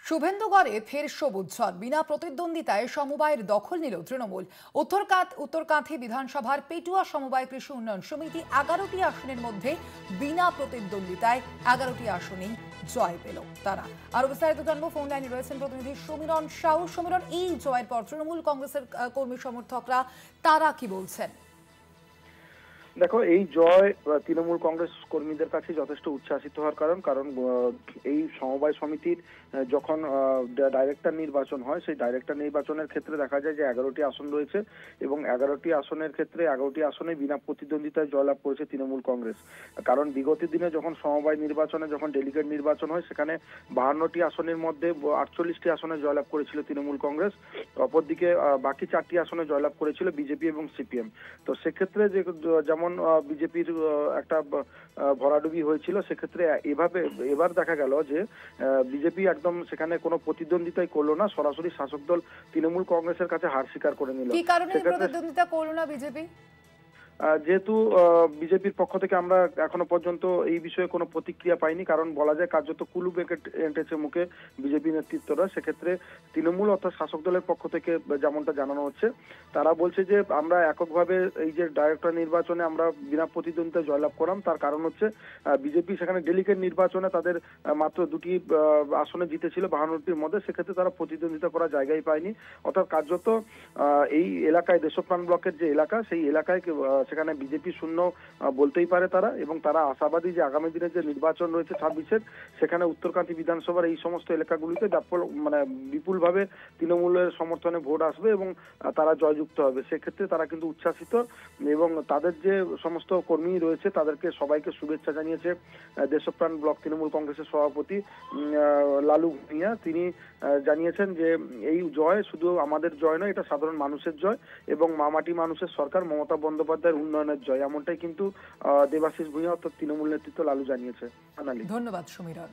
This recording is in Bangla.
শুভেন্দুগড়ে ফের সবুজ ঝড়। বিনা প্রতিদ্বন্দ্বিতায় সমবায়ের দখল নিল তৃণমূল। উত্তরকাঁথি বিধানসভার পেটুয়া সমবায় কৃষি উন্নয়ন সমিতি 11টি আসনের মধ্যে বিনা প্রতিদ্বন্দ্বিতায় 11টি আসনেই জয় পেল তারা। আরো বিস্তারিত জানবো, ফোন লাইনে রয়েছেন প্রতিনিধি সমীরণ সাউ। সমীরণ, এই জয়ের পর তৃণমূল কংগ্রেসের কর্মী সমর্থকরা তারা কি বলছেন? দেখো, এই জয় তৃণমূল কংগ্রেস কর্মীদের কাছে যথেষ্ট উচ্ছ্বাসিত হওয়ার কারণ এই সমবায় সমিতির যখন ডাইরেক্টর নির্বাচন হয়, সেই ডাইরেক্টর নির্বাচনের ক্ষেত্রে দেখা যায় যে 11টি আসন রয়েছে এবং 11টি আসনের ক্ষেত্রে 11টি আসনে বিনা প্রতিদ্বন্দ্বিতায় জয়লাভ করেছে তৃণমূল কংগ্রেস। কারণ বিগত দিনে যখন সমবায় নির্বাচনে যখন ডেলিগেট নির্বাচন হয়, সেখানে 52টি আসনের মধ্যে 48টি আসনে জয়লাভ করেছিল তৃণমূল কংগ্রেস। অপরদিকে বাকি 4টি আসনে জয়লাভ করেছিল বিজেপি এবং সিপিএম। তো সেক্ষেত্রে যেমন বিজেপির একটা ভরাডুবি হয়েছিল, সেক্ষেত্রে এবার দেখা গেল যে বিজেপি একদম সেখানে কোনো প্রতিদ্বন্দ্বিতাই করলো না, সরাসরি শাসক দল তৃণমূল কংগ্রেসের কাছে হার স্বীকার করে নিল। কি কারণে প্রতিদ্বন্দ্বিতা করলো না বিজেপি? যেহেতু বিজেপির পক্ষ থেকে আমরা এখনো পর্যন্ত এই বিষয়ে কোনো প্রতিক্রিয়া পাইনি, কারণ বলা যায় কার্যত কুলু বেঁকে এঁটেছে মুখে বিজেপি নেতৃত্বরা। সেক্ষেত্রে তৃণমূল অর্থাৎ শাসক দলের পক্ষ থেকে যেমনটা জানানো হচ্ছে, তারা বলছে যে আমরা এককভাবে এই যে ডাইরেক্টর নির্বাচনে আমরা বিনা প্রতিদ্বন্দ্বিতায় জয়লাভ করলাম, তার কারণ হচ্ছে বিজেপি সেখানে ডেলিগেট নির্বাচনে তাদের মাত্র 2টি আসনে জিতেছিল 52টির মধ্যে। সেক্ষেত্রে তারা প্রতিদ্বন্দ্বিতা করার জায়গাই পায়নি। অর্থাৎ কার্যত এই এলাকায় দেশপ্রাণ ব্লকের যে এলাকা, সেই এলাকায় সেখানে বিজেপি শূন্য বলতেই পারে তারা, এবং তারা আশাবাদী যে আগামী দিনে যে নির্বাচন রয়েছে 26-এর, সেখানে উত্তরকান্তি বিধানসভার এই সমস্ত এলাকাগুলিতে বিপুলভাবে তৃণমূলের সমর্থনে ভোট আসবে এবং তারা জয়যুক্ত হবে। সেক্ষেত্রে তারা কিন্তু উচ্ছ্বাসিত এবং তাদের যে সমস্ত কর্মী রয়েছে তাদেরকে সবাইকে শুভেচ্ছা জানিয়েছে দেশপ্রাণ ব্লক তৃণমূল কংগ্রেসের সভাপতি লালু ভূঁইয়া। তিনি জানিয়েছেন যে এই জয় শুধু আমাদের জয় নয়, এটা সাধারণ মানুষের জয় এবং মামাটি মানুষের সরকার মমতা বন্দ্যোপাধ্যায়ের উন্নয়নের জয়। এমনটাই কিন্তু দেবাশিস ভূঁইয়া অর্থাৎ তৃণমূল নেতৃত্ব লালু জানিয়েছে। ধন্যবাদ সমীরণ।